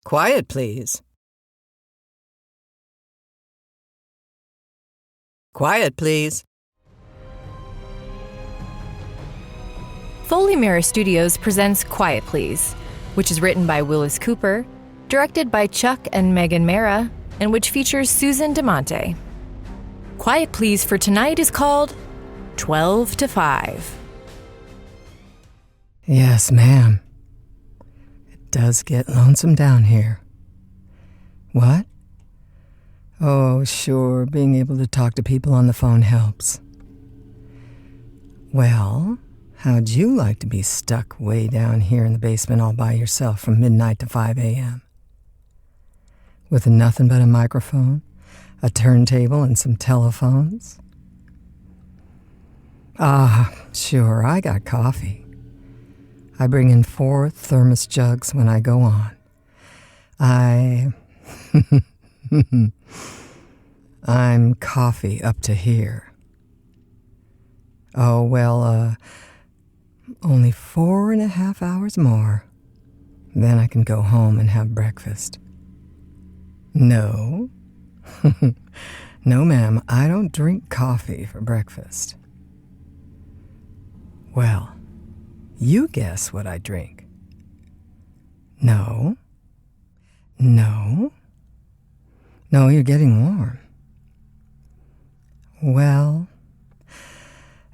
Quiet, please. Quiet, please. Foley Mirror Studios presents Quiet Please, which is written by Willis Cooper, directed by Chuck and Megan Marra, and which features Susan DeMonte. Quiet Please for tonight is called 12 to 5. Yes, ma'am. It does get lonesome down here. What? Oh, sure, being able to talk to people on the phone helps. Well, how'd you like to be stuck way down here in the basement all by yourself from midnight to 5 a.m.? With nothing but a microphone, a turntable, and some telephones? Ah, sure, I got coffee. I bring in 4 thermos jugs when I go on. I'm coffee up to here. Oh, well, only 4.5 hours more. Then I can go home and have breakfast. No. No, ma'am, I don't drink coffee for breakfast. Well, you guess what I drink. No. No, you're getting warm. Well,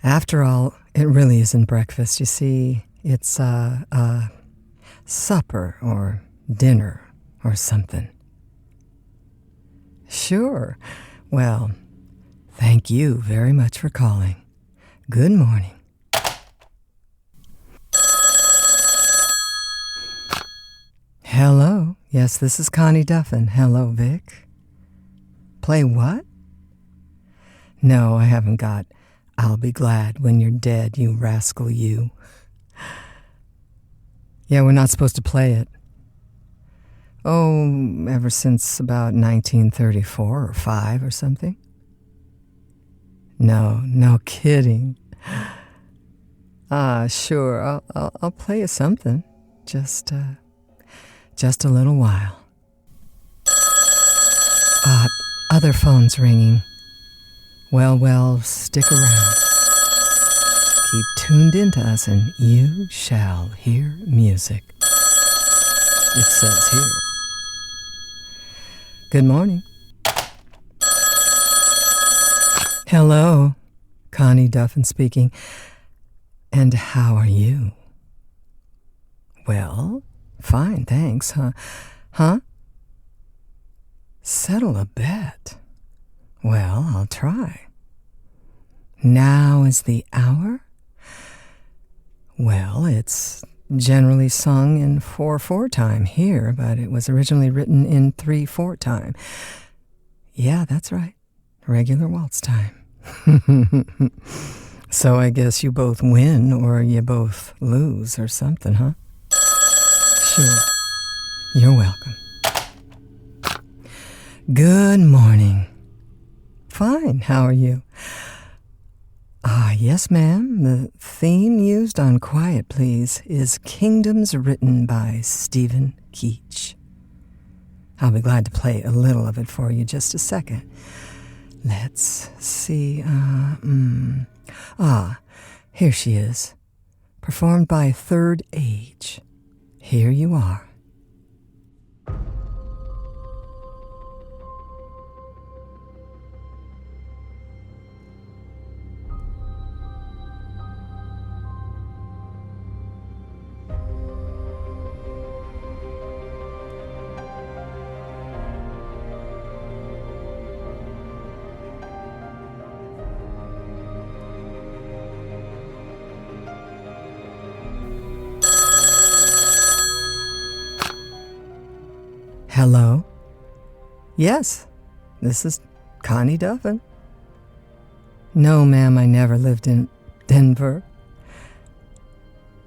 after all, it really isn't breakfast. You see, it's supper or dinner or something. Sure. Well, thank you very much for calling. Good morning. Hello. Yes, this is Connie Duffin. Hello, Vic. Play what? No, I haven't got I'll Be Glad When You're Dead, You Rascal You. Yeah, we're not supposed to play it. Oh, ever since about 1934 or 5 or something. No kidding. Sure, I'll play you something. Just a little while. Other phone's ringing. Well, stick around. Keep tuned into us and you shall hear music. It says here. Good morning. Hello, Connie Duffin speaking. And how are you? Well, fine, thanks, Huh? Settle a bet. Well, I'll try. Now is the hour? Well, it's generally sung in 4/4 time here, but it was originally written in 3/4 time. Yeah, that's right. Regular waltz time. So I guess you both win or you both lose or something, huh? Sure. You're welcome. Good morning. Fine, how are you? Yes, ma'am. The theme used on Quiet Please is Kingdoms written by Stephen Keech. I'll be glad to play a little of it for you just a second. Let's see. Here she is. Performed by Third Age. Here you are. Hello? Yes, this is Connie Duffin. No, ma'am, I never lived in Denver.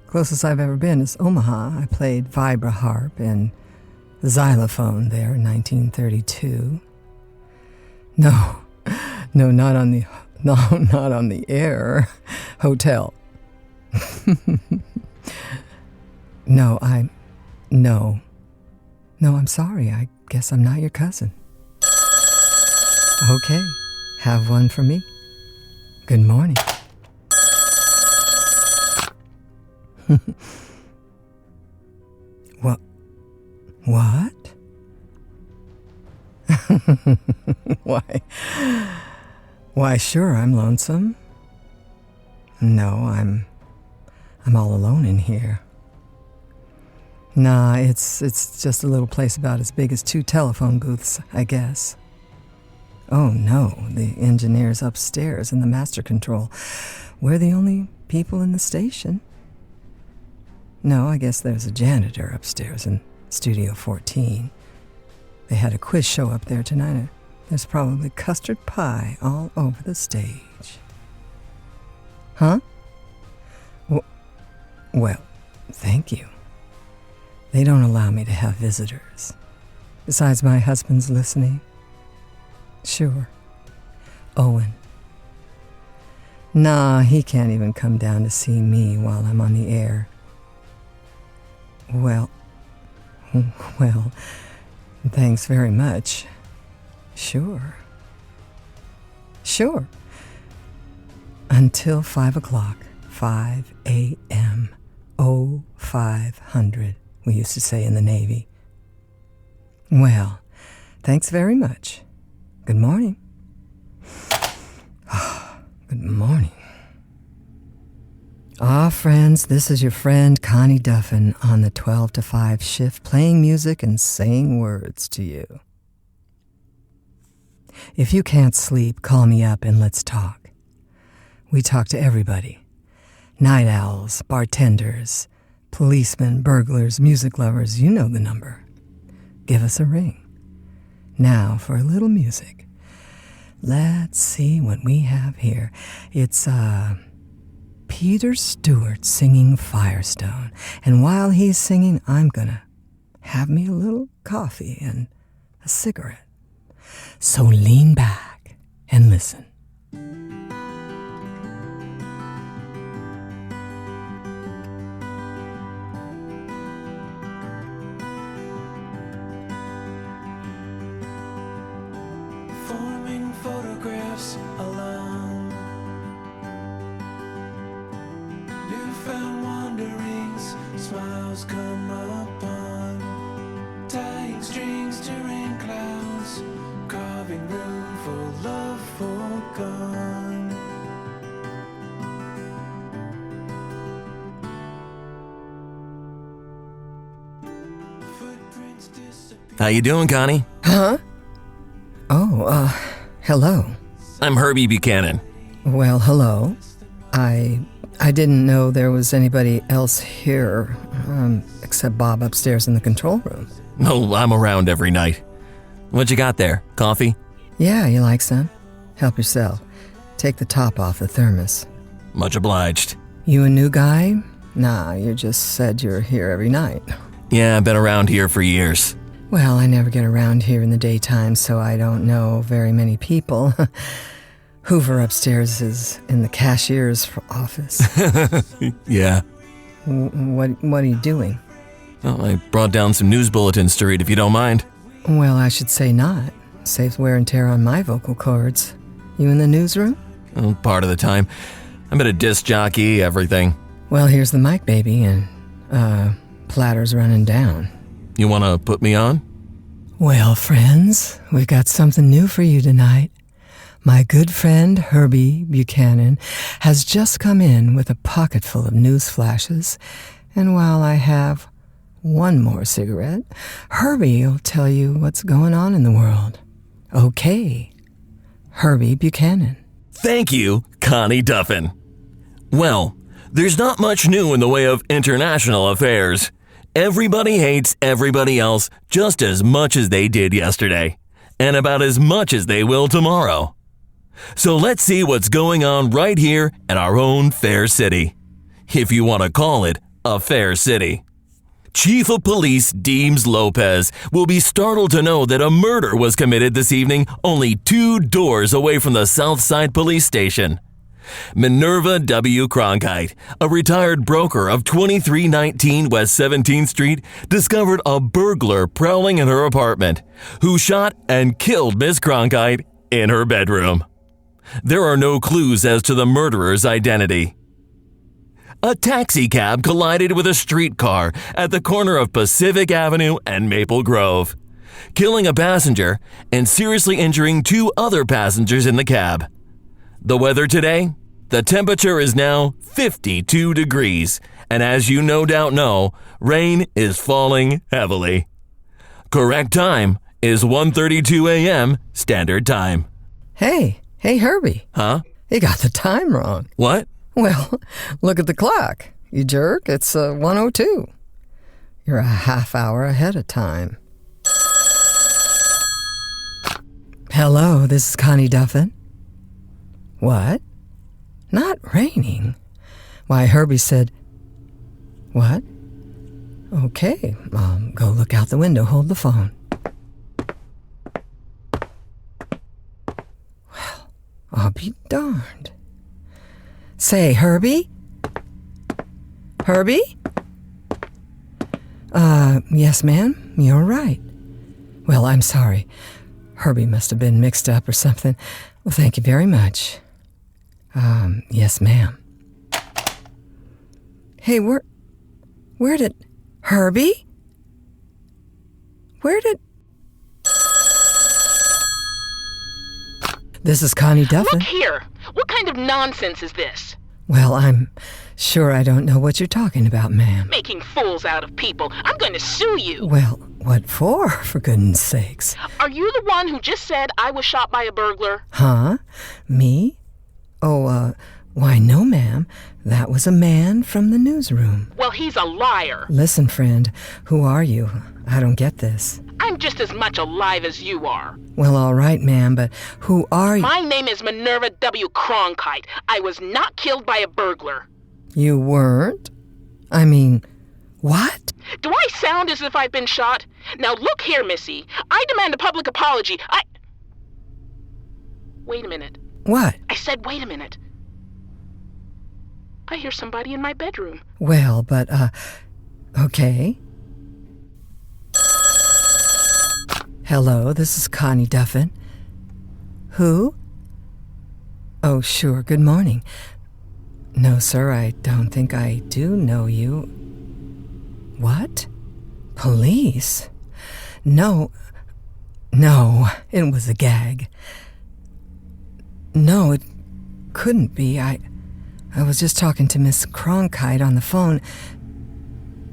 Closest I've ever been is Omaha. I played vibra harp and xylophone there in 1932. No, not on the air. Hotel. No. No, I'm sorry. I guess I'm not your cousin. Okay, have one for me. Good morning. What? Why, sure, I'm lonesome. No, I'm all alone in here. Nah, it's just a little place about as big as 2 telephone booths, I guess. Oh no, the engineer's upstairs in the master control. We're the only people in the station. No, I guess there's a janitor upstairs in Studio 14. They had a quiz show up there tonight. There's probably custard pie all over the stage. Huh? Well, thank you. They don't allow me to have visitors. Besides, my husband's listening. Sure. Owen. Nah, he can't even come down to see me while I'm on the air. Well, thanks very much. Sure. Until 5 o'clock, 5 a.m., 0500, we used to say in the Navy. Well, thanks very much. Good morning. Good morning. Friends, this is your friend Connie Duffin on the 12 to 5 shift, playing music and saying words to you. If you can't sleep, call me up and let's talk. We talk to everybody. Night owls, bartenders, policemen, burglars, music lovers, you know the number. Give us a ring. Now for a little music. Let's see what we have here. It's, Peter Stewart singing Firestone. And while he's singing, I'm gonna have me a little coffee and a cigarette. So lean back and listen. Forming photographs along newfound wanderings, smiles come upon, tying strings to rain clouds, carving room for love forgone. Footprints disappear. How you doing, Connie? Huh? Hello. I'm Herbie Buchanan. Well, hello. I didn't know there was anybody else here, except Bob upstairs in the control room. Oh, I'm around every night. What you got there? Coffee? Yeah, you like some? Help yourself. Take the top off the thermos. Much obliged. You a new guy? Nah, you just said you're here every night. Yeah, I've been around here for years. Well, I never get around here in the daytime, so I don't know very many people. Hoover upstairs is in the cashier's office. Yeah. What are you doing? Well, I brought down some news bulletins to read if you don't mind. Well, I should say not. Saves wear and tear on my vocal cords. You in the newsroom? Well, part of the time. I'm at a disc jockey, everything. Well, here's the mic, baby, and, platter's running down. You want to put me on? Well, friends, we've got something new for you tonight. My good friend Herbie Buchanan has just come in with a pocket full of news flashes, and while I have one more cigarette, Herbie will tell you what's going on in the world. Okay, Herbie Buchanan. Thank you, Connie Duffin. Well, there's not much new in the way of international affairs. Everybody hates everybody else just as much as they did yesterday, and about as much as they will tomorrow. So let's see what's going on right here in our own fair city, if you want to call it a fair city. Chief of Police Deems Lopez will be startled to know that a murder was committed this evening only 2 doors away from the Southside Police Station. Minerva W. Cronkite, a retired broker of 2319 West 17th Street, discovered a burglar prowling in her apartment, who shot and killed Miss Cronkite in her bedroom. There are no clues as to the murderer's identity. A taxi cab collided with a streetcar at the corner of Pacific Avenue and Maple Grove, killing a passenger and seriously injuring 2 other passengers in the cab. The weather today? The temperature is now 52 degrees, and as you no doubt know, rain is falling heavily. Correct time is 1:32 a.m. Standard Time. Hey, Herbie. Huh? You got the time wrong. What? Well, look at the clock. You jerk, it's 1:02. You're a half hour ahead of time. Hello, this is Connie Duffin. What? Not raining? Why, Herbie said... What? Okay, go look out the window. Hold the phone. Well, I'll be darned. Say, Herbie? Herbie? Yes, ma'am, you're right. Well, I'm sorry. Herbie must have been mixed up or something. Well, thank you very much. Yes, ma'am. Hey, where did... Herbie? Where did... This is Connie Duffin. Look here. What kind of nonsense is this? Well, I'm sure I don't know what you're talking about, ma'am. Making fools out of people. I'm going to sue you. Well, what for goodness sakes? Are you the one who just said I was shot by a burglar? Huh? Me? Oh, why, no, ma'am. That was a man from the newsroom. Well, he's a liar. Listen, friend, who are you? I don't get this. I'm just as much alive as you are. Well, all right, ma'am, but who are you? My name is Minerva W. Cronkite. I was not killed by a burglar. You weren't? I mean, what? Do I sound as if I've been shot? Now look here, Missy. I demand a public apology. Wait a minute. What? I said wait a minute. I hear somebody in my bedroom. Well, but, okay. Hello, this is Connie Duffin. Who? Oh, sure, good morning. No, sir, I don't think I do know you. What? Police? No, it was a gag. No, it couldn't be. I was just talking to Miss Cronkite on the phone.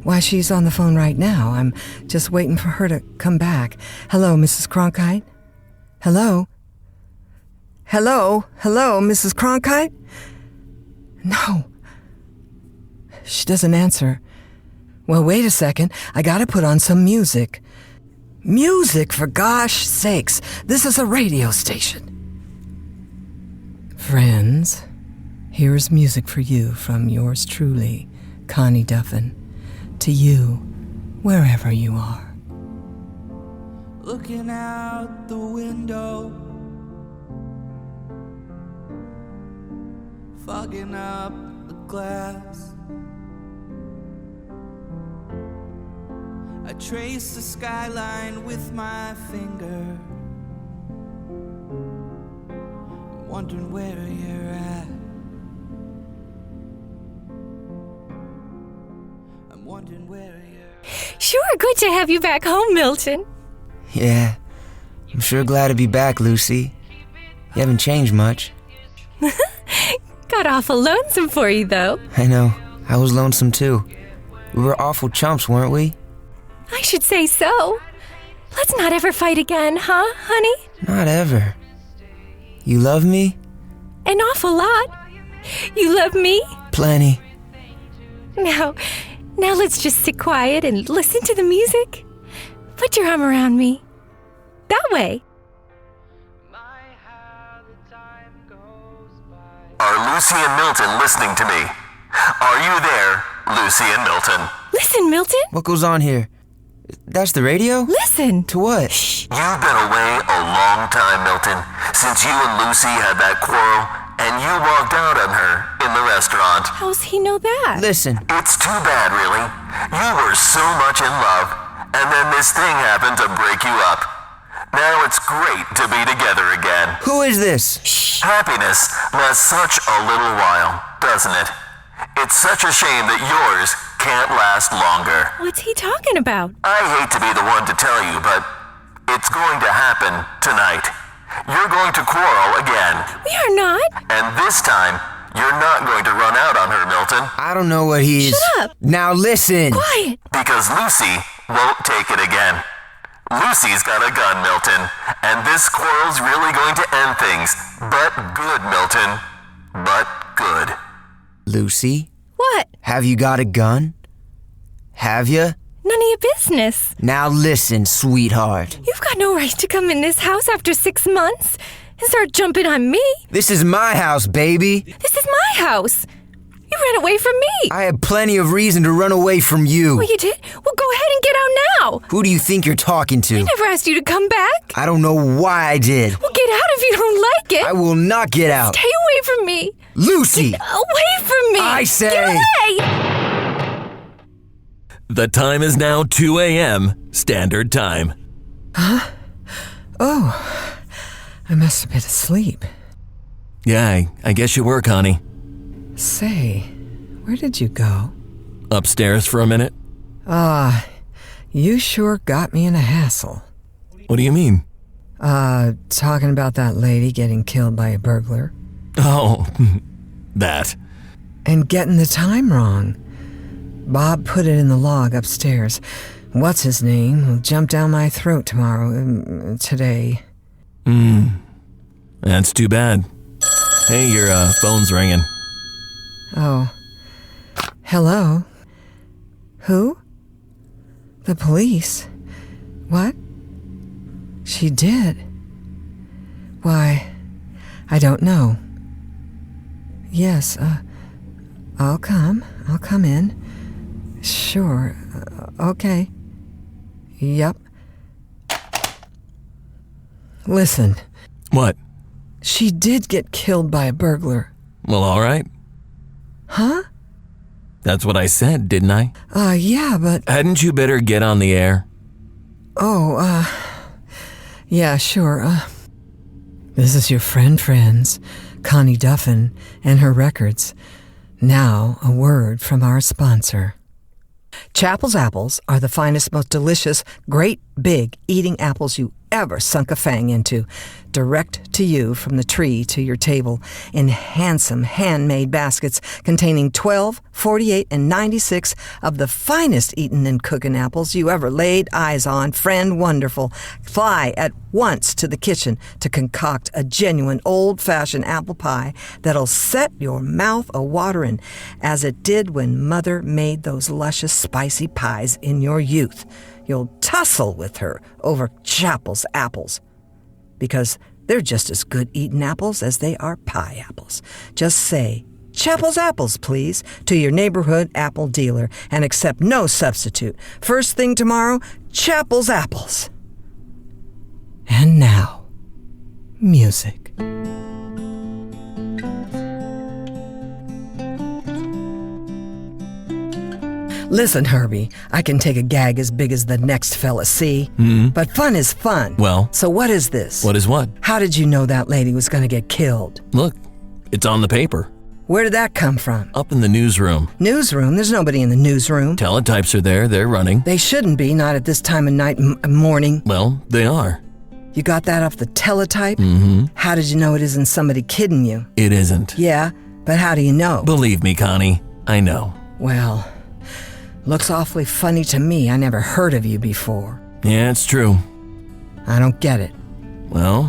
Why, she's on the phone right now. I'm just waiting for her to come back. Hello, Mrs. Cronkite? Hello? Hello, Mrs. Cronkite? No. She doesn't answer. Well, wait a second. I gotta put on some music. Music, for gosh sakes. This is a radio station. Friends, here's music for you from yours truly, Connie Duffin. To you, wherever you are. Looking out the window, fogging up the glass. I trace the skyline with my finger, I'm wondering where you're at. I'm wondering where you're at. Sure, good to have you back home, Milton. Yeah, I'm sure glad to be back, Lucy. You haven't changed much. Got awful lonesome for you, though. I know, I was lonesome too. We were awful chumps, weren't we? I should say so. Let's not ever fight again, huh, honey? Not ever. You love me? An awful lot. You love me? Plenty. Now let's just sit quiet and listen to the music. Put your arm around me. That way. Are Lucy and Milton listening to me? Are you there, Lucy and Milton? Listen, Milton. What goes on here? That's the radio? Listen. To what? Shh. You've been away a long time, Milton. Since you and Lucy had that quarrel, and you walked out on her in the restaurant. How's he know that? Listen, It's too bad, really. You were so much in love, and then this thing happened to break you up. Now it's great to be together again. who is this? Happiness lasts such a little while, doesn't it? It's such a shame that yours can't last longer. What's he talking about? I hate to be the one to tell you, but it's going to happen tonight. You're going to quarrel again. We are not. And this time, you're not going to run out on her, Milton, I don't know what he's... Shut up. Now listen. Quiet. because Lucy won't take it again. Lucy's got a gun, Milton, and this quarrel's really going to end things. But good, Milton. But good. Lucy, What? have you got a gun? Have you? None of your business. Now listen, sweetheart. You've got no right to come in this house after 6 months and start jumping on me. This is my house, baby. This is my house. You ran away from me. I had plenty of reason to run away from you. Oh, you did? Well, go ahead and get out now. Who do you think you're talking to? Never asked you to come back. I don't know why I did. Well, get out if you don't like it. I will not get out. Stay away from me. Lucy! Away from me. I say- Get away. The time is now 2 a.m. Standard Time. Oh, I must have been asleep. Yeah, I guess you were, Connie. Say, where did you go? Upstairs for a minute? You sure got me in a hassle. What do you mean? Talking about that lady getting killed by a burglar. Oh, that. And getting the time wrong. Bob put it in the log upstairs. What's his name will jump down my throat today. That's too bad. Hey, your phone's ringing. Oh. Hello? Who? The police? What? She did? Why, I don't know. Yes, I'll come in. Sure, okay. Yep. Listen, What? she did get killed by a burglar. Well, all right. Huh? That's what I said, didn't I? Yeah, but... Hadn't you better get on the air? Yeah, sure. This is your friends, Connie Duffin, and her records. Now, a word from our sponsor. Chappell's apples are the finest, most delicious, great big eating apples you ever sunk a fang into. Direct to you from the tree to your table in handsome handmade baskets containing 12, 48, and 96 of the finest eaten and cooking apples you ever laid eyes on. Friend wonderful, fly at once to the kitchen to concoct a genuine old-fashioned apple pie that'll set your mouth a-watering as it did when Mother made those luscious spicy pies in your youth. You'll tussle with her over Chappell's apples because they're just as good eating apples as they are pie apples. Just say, Chappell's apples, please, to your neighborhood apple dealer and accept no substitute. First thing tomorrow, Chappell's apples. And now, music. Listen, Herbie, I can take a gag as big as the next fella see, but fun is fun. Well? So what is this? What is what? How did you know that lady was going to get killed? Look, it's on the paper. Where did that come from? Up in the newsroom. Newsroom? There's nobody in the newsroom. Teletypes are there, they're running. They shouldn't be, not at this time of night, morning. Well, they are. You got that off the teletype? Mm-hmm. How did you know it isn't somebody kidding you? It isn't. Yeah, but how do you know? Believe me, Connie, I know. Well, looks awfully funny to me. I never heard of you before. Yeah, it's true. I don't get it. Well,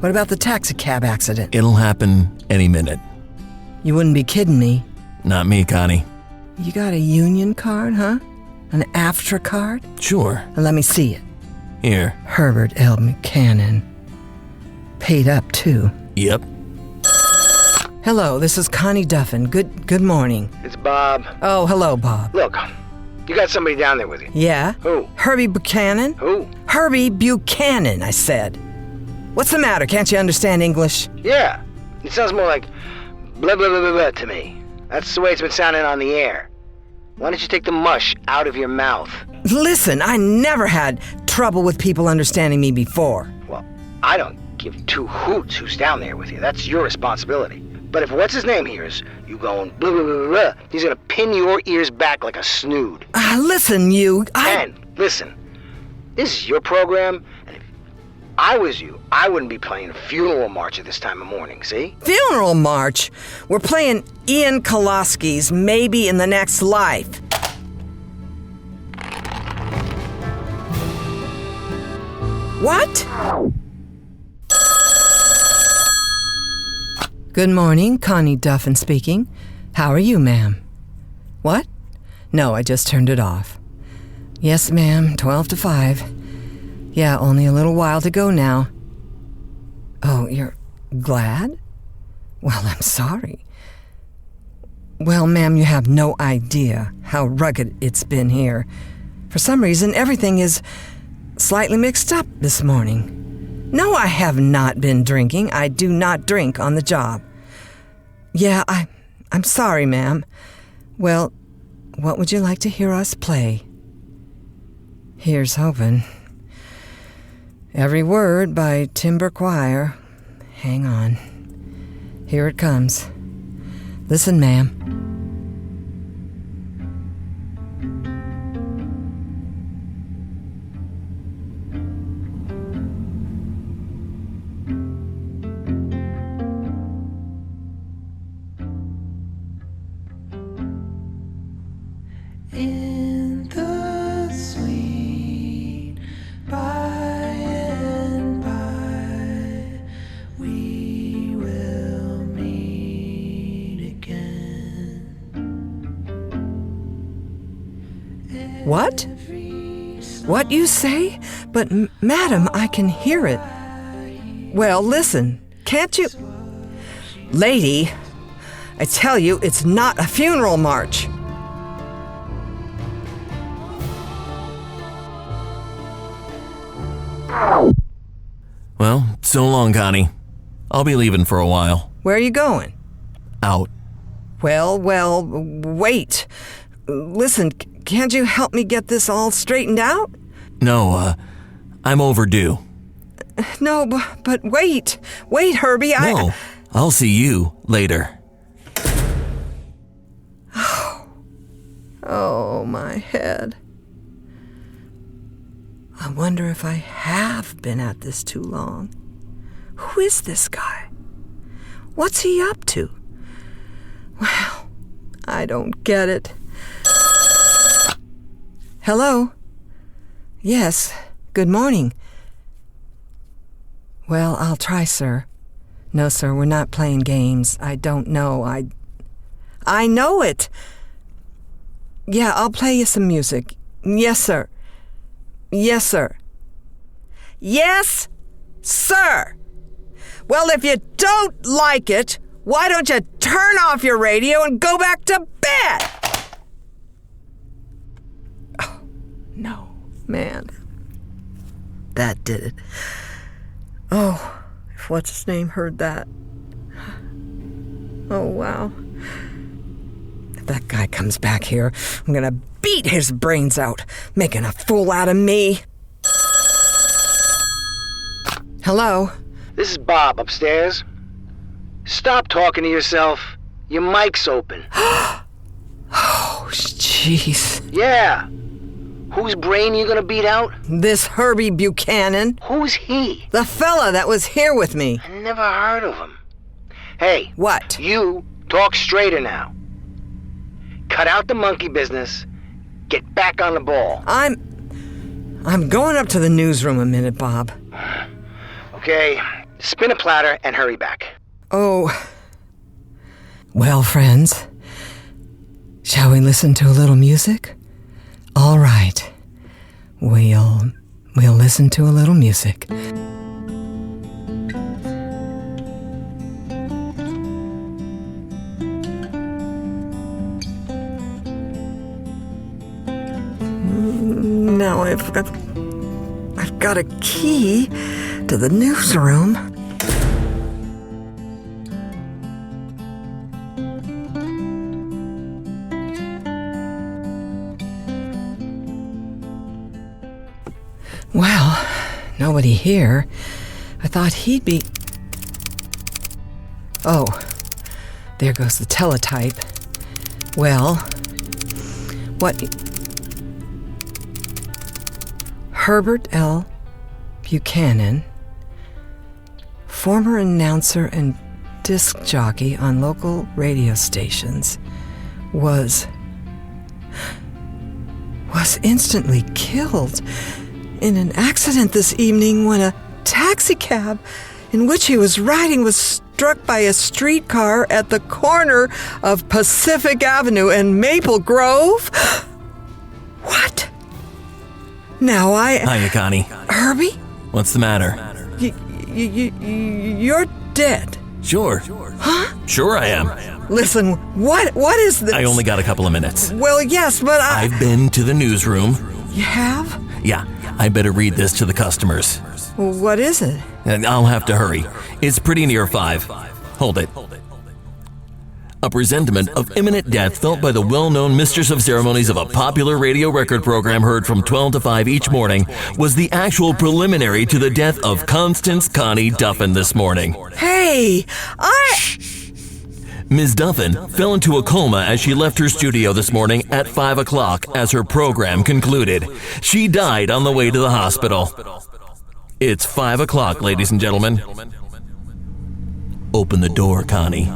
What about the taxicab accident? it'll happen any minute. You wouldn't be kidding me. Not me, Connie. You got a union card, huh? An AFTRA card? Sure. Let me see it. Here. Herbert L. Buchanan. Paid up, too. Yep. Hello, this is Connie Duffin. Good morning. It's Bob. Oh, hello, Bob. Look, you got somebody down there with you. Yeah? Who? Herbie Buchanan? Who? Herbie Buchanan, I said. What's the matter? Can't you understand English? Yeah. It sounds more like blah, blah, blah, blah, blah to me. That's the way it's been sounding on the air. Why don't you take the mush out of your mouth? Listen, I never had trouble with people understanding me before. Well, I don't give two hoots who's down there with you. That's your responsibility. But if what's-his-name hears you going blah, blah, blah, blah, he's gonna pin your ears back like a snood. Listen, And, listen, this is your program, and if I was you, I wouldn't be playing a funeral march at this time of morning, see? Funeral march? We're playing Ian Kelosky's Maybe in the Next Life. What? Good morning, Connie Duffin speaking. How are you, ma'am? What? No, I just turned it off. Yes, ma'am, 12 to 5. Yeah, only a little while to go now. Oh, you're glad? Well, I'm sorry. Well, ma'am, you have no idea how rugged it's been here. For some reason, everything is slightly mixed up this morning. No, I have not been drinking. I do not drink on the job. Yeah, I'm sorry, ma'am. Well, what would you like to hear us play? Here's hoping. Every Word by Timber Choir. Hang on. Here it comes. Listen, ma'am. In the sweet by and by, we will meet again. What? What you say? But, madam, I can hear it. Well, listen, can't you... Lady, I tell you, it's not a funeral march. Well, so long, Connie. I'll be leaving for a while. Where are you going? Out. Well, wait. Listen, can't you help me get this all straightened out? No, I'm overdue. No, but wait. Wait, Herbie, No, I'll see you later. Oh, my head. I wonder if I have been at this too long. Who is this guy? What's he up to? Well, I don't get it. Hello? Yes, good morning. Well, I'll try, sir. No, sir, we're not playing games. I don't know. I know it! Yeah, I'll play you some music. Yes, sir. Yes, sir. Yes, sir! Well, if you don't like it, why don't you turn off your radio and go back to bed? Oh, no, man. That did it. Oh, if what's-his-name heard that. Oh, wow. If that guy comes back here, I'm gonna beat his brains out, making a fool out of me. Hello? This is Bob upstairs. Stop talking to yourself. Your mic's open. Oh, jeez. Yeah. Whose brain you gonna beat out? This Herbie Buchanan. Who's he? The fella that was here with me. I never heard of him. Hey. What? You talk straighter now. Cut out the monkey business. Get back on the ball. I'm going up to the newsroom a minute, Bob. Okay, spin a platter and hurry back. Oh. Well, friends, shall we listen to a little music? All right. We'll listen to a little music. Now I've got a key to the newsroom. nobody here. I thought he'd be... Oh, there goes the teletype. Well, what... Herbert L. Buchanan, former announcer and disc jockey on local radio stations, was instantly killed in an accident this evening when a taxicab in which he was riding was struck by a streetcar at the corner of Pacific Avenue and Maple Grove. What? Now Hiya, Connie. Herbie? What's the matter? You're dead. Sure. Huh? Sure I am. Listen, what is this? I only got a couple of minutes. Well, yes, but I've been to the newsroom. You have? Yeah, I better read this to the customers. Well, what is it? And I'll have to hurry. It's pretty near 5. Hold it. A presentiment of imminent death felt by the well-known mistress of ceremonies of a popular radio record program heard from 12 to 5 each morning was the actual preliminary to the death of Constance Connie Duffin this morning. Hey, Ms. Duffin fell into a coma as she left her studio this morning at 5 o'clock as her program concluded. She died on the way to the hospital. It's 5 o'clock, ladies and gentlemen. Open the door, Connie.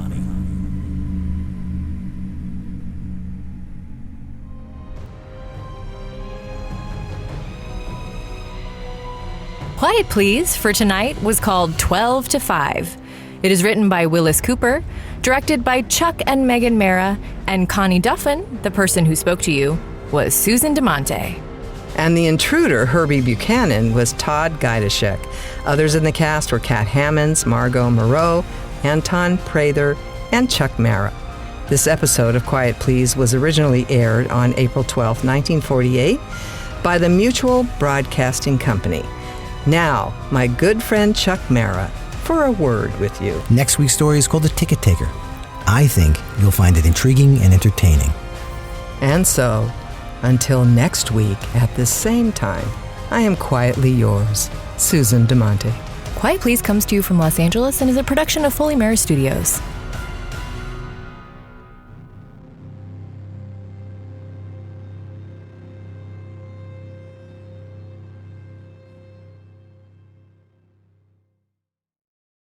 Quiet Please for tonight was called 12 to 5. It is written by Willis Cooper, directed by Chuck and Megan Marra, and Connie Duffin, the person who spoke to you, was Susan DeMonte. And the intruder, Herbie Buchanan, was Todd Gajdusek. Others in the cast were Kat Hammons, Margot Moreau, Anton Prather, and Chuck Marra. This episode of Quiet Please was originally aired on April 12, 1948, by the Mutual Broadcasting Company. Now, my good friend Chuck Marra, for a word with you. Next week's story is called The Ticket Taker. I think you'll find it intriguing and entertaining. And so, until next week at this same time, I am quietly yours, Susan DeMonte. Quiet Please comes to you from Los Angeles and is a production of Foley Studios.